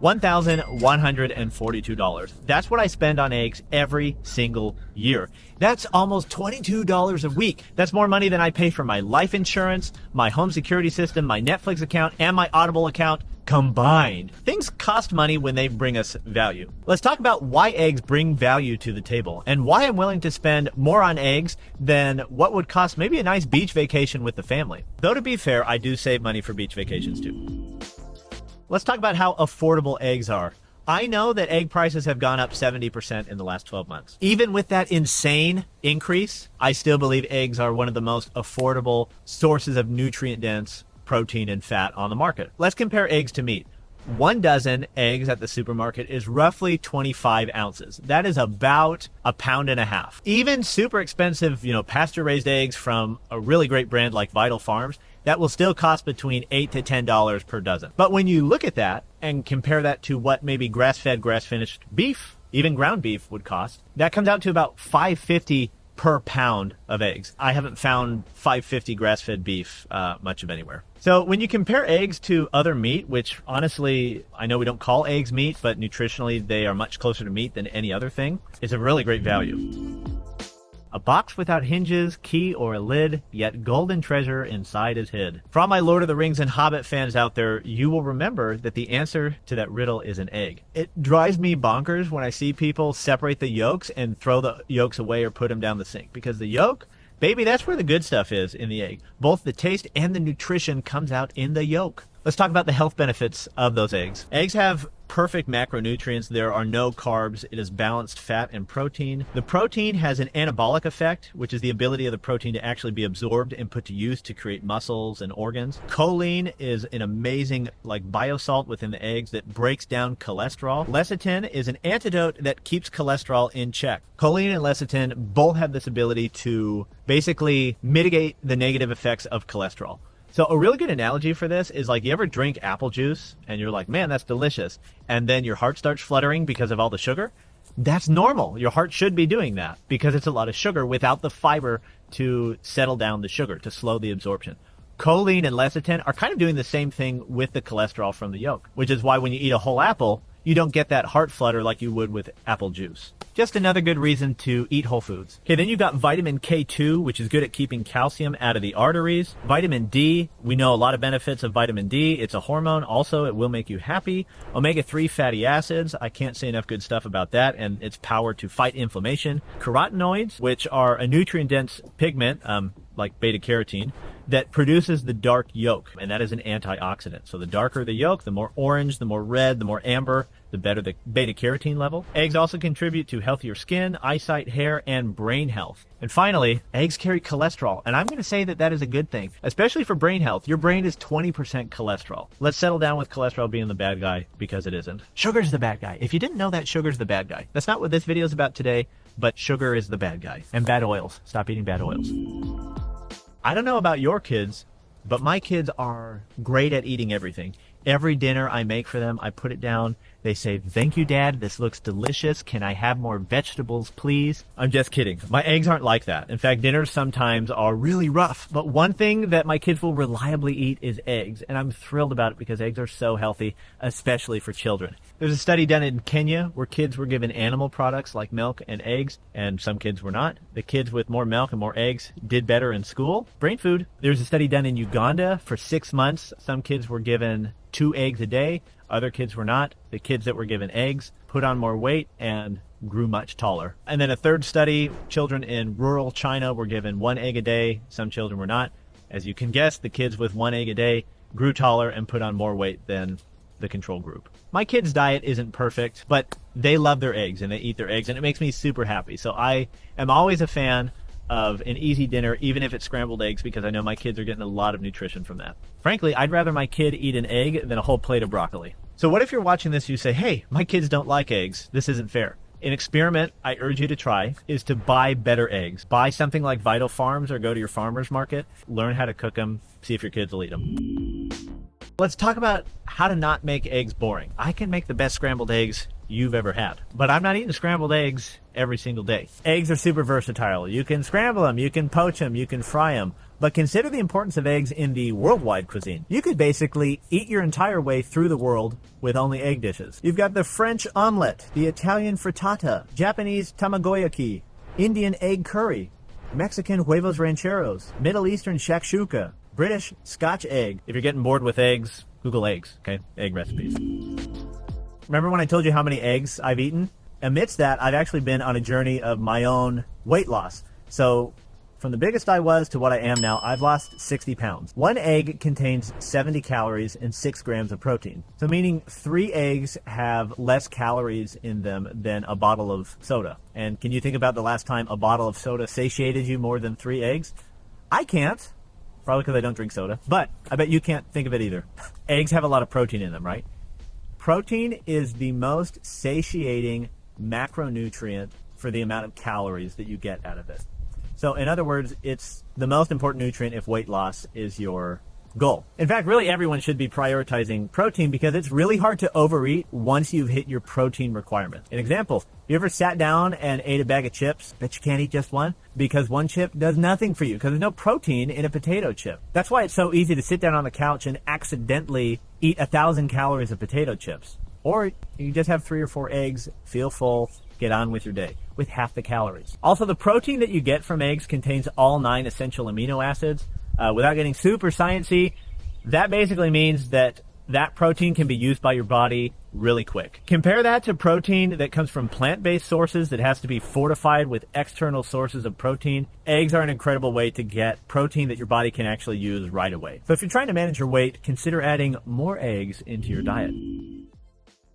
$1,142. That's what I spend on eggs every single year. That's almost $22 a week. That's more money than I pay for my life insurance, my home security system, my Netflix account, and my Audible account combined. Things cost money when they bring us value. Let's talk about why eggs bring value to the table and why I'm willing to spend more on eggs than what would cost maybe a nice beach vacation with the family. Though to be fair, I do save money for beach vacations too. Let's talk about how affordable eggs are. I know that egg prices have gone up 70% in the last 12 months. Even with that insane increase, I still believe eggs are one of the most affordable sources of nutrient-dense protein and fat on the market. Let's compare eggs to meat. 1 dozen eggs at the supermarket is roughly 25 ounces. That is about a pound and a half. Even super expensive, pasture-raised eggs from a really great brand like Vital Farms, that will still cost between $8 to $10 per dozen. But when you look at that and compare that to what maybe grass-fed, grass-finished beef, even ground beef would cost, that comes out to about $5.50 per pound of eggs. I haven't found $5.50 grass-fed beef much of anywhere. So when you compare eggs to other meat, which honestly, I know we don't call eggs meat, but nutritionally they are much closer to meat than any other thing, it's a really great value. A box without hinges, key, or a lid, yet golden treasure inside is hid. For all my Lord of the Rings and Hobbit fans out there, you will remember that the answer to that riddle is an egg. It drives me bonkers when I see people separate the yolks and throw the yolks away or put them down the sink, because the yolk, baby, that's where the good stuff is in the egg. Both the taste and the nutrition comes out in the yolk. Let's talk about the health benefits of those eggs. Eggs have perfect macronutrients. There are no carbs. It is balanced fat and protein. The protein has an anabolic effect, which is the ability of the protein to actually be absorbed and put to use to create muscles and organs. Choline is an amazing biosalt within the eggs that breaks down cholesterol. Lecithin is an antidote that keeps cholesterol in check. Choline and lecithin both have this ability to basically mitigate the negative effects of cholesterol. So a really good analogy for this is you ever drink apple juice and you're like, man, that's delicious. And then your heart starts fluttering because of all the sugar. That's normal. Your heart should be doing that because it's a lot of sugar without the fiber to settle down the sugar, to slow the absorption. Choline and lecithin are kind of doing the same thing with the cholesterol from the yolk, which is why when you eat a whole apple, you don't get that heart flutter like you would with apple juice. Just another good reason to eat whole foods. Okay, then you've got vitamin K2, which is good at keeping calcium out of the arteries. Vitamin D, we know a lot of benefits of vitamin D. It's a hormone. Also, it will make you happy. Omega-3 fatty acids, I can't say enough good stuff about that and its power to fight inflammation. Carotenoids, which are a nutrient-dense pigment, like beta-carotene, that produces the dark yolk, and that is an antioxidant. So the darker the yolk, the more orange, the more red, the more amber, the better the beta-carotene level. Eggs also contribute to healthier skin, eyesight, hair, and brain health. And finally, eggs carry cholesterol, and I'm going to say that that is a good thing, especially for brain health. Your brain is 20% cholesterol. Let's settle down with cholesterol being the bad guy, because it isn't. Sugar's the bad guy. If you didn't know that, sugar's the bad guy. That's not what this video is about today, but sugar is the bad guy. And bad oils. Stop eating bad oils. I don't know about your kids, but my kids are great at eating everything. Every dinner I make for them, I put it down. They say, "Thank you, Dad. This looks delicious. Can I have more vegetables, please?" I'm just kidding. My eggs aren't like that. In fact, dinners sometimes are really rough. But one thing that my kids will reliably eat is eggs. And I'm thrilled about it because eggs are so healthy, especially for children. There's a study done in Kenya where kids were given animal products like milk and eggs, and some kids were not. The kids with more milk and more eggs did better in school. Brain food. There's a study done in Uganda for 6 months. Some kids were given 2 eggs a day. Other kids were not. The kids that were given eggs put on more weight and grew much taller. And then a third study, children in rural China were given 1 egg a day. Some children were not. As you can guess, the kids with 1 egg a day grew taller and put on more weight than the control group. My kids' diet isn't perfect, but they love their eggs and they eat their eggs, and it makes me super happy. So I am always a fan of an easy dinner, even if it's scrambled eggs, because I know my kids are getting a lot of nutrition from that. Frankly, I'd rather my kid eat an egg than a whole plate of broccoli. So what if you're watching this, you say, hey, my kids don't like eggs. This isn't fair. An experiment I urge you to try is to buy better eggs. Buy something like Vital Farms or go to your farmer's market. Learn how to cook them. See if your kids will eat them. Let's talk about how to not make eggs boring. I can make the best scrambled eggs you've ever had, but I'm not eating scrambled eggs every single day. Eggs are super versatile. You can scramble them, you can poach them, you can fry them. But consider the importance of eggs in the worldwide cuisine. You could basically eat your entire way through the world with only egg dishes. You've got the French omelette, the Italian frittata, Japanese tamagoyaki, Indian egg curry, Mexican huevos rancheros, Middle Eastern shakshuka, British Scotch egg. If you're getting bored with eggs, Google eggs, okay? Egg recipes. Remember when I told you how many eggs I've eaten? Amidst that, I've actually been on a journey of my own weight loss. So from the biggest I was to what I am now, I've lost 60 pounds. One egg contains 70 calories and 6 grams of protein. So meaning 3 eggs have less calories in them than a bottle of soda. And can you think about the last time a bottle of soda satiated you more than 3 eggs? I can't. Probably because I don't drink soda. But I bet you can't think of it either. Eggs have a lot of protein in them, right? Protein is the most satiating macronutrient for the amount of calories that you get out of it. So in other words, it's the most important nutrient if weight loss is your goal. In fact, really everyone should be prioritizing protein because it's really hard to overeat once you've hit your protein requirement. An example, you ever sat down and ate a bag of chips, but you can't eat just one? Because one chip does nothing for you because there's no protein in a potato chip. That's why it's so easy to sit down on the couch and accidentally eat 1,000 calories of potato chips. Or you just have 3 or 4 eggs, feel full, get on with your day with half the calories. Also, the protein that you get from eggs contains all 9 essential amino acids. Without getting super sciencey, that basically means that protein can be used by your body really quick. Compare that to protein that comes from plant-based sources that has to be fortified with external sources of protein. Eggs are an incredible way to get protein that your body can actually use right away. So if you're trying to manage your weight, consider adding more eggs into your diet.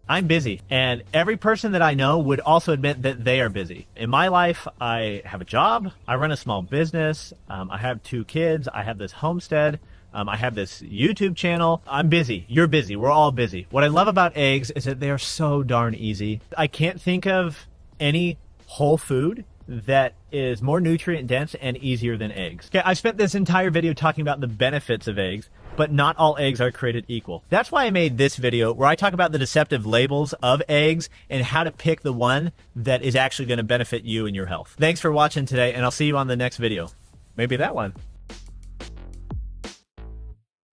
I'm busy, and every person that I know would also admit that they are busy. In my life, I have a job, I run a small business, I have 2 kids, I have this homestead, I have this YouTube channel. I'm busy. You're busy. We're all busy. What I love about eggs is that they are so darn easy. I can't think of any whole food that is more nutrient dense and easier than eggs. Okay, I spent this entire video talking about the benefits of eggs, but not all eggs are created equal. That's why I made this video where I talk about the deceptive labels of eggs and how to pick the one that is actually going to benefit you and your health. Thanks for watching today, and I'll see you on the next video. Maybe that one.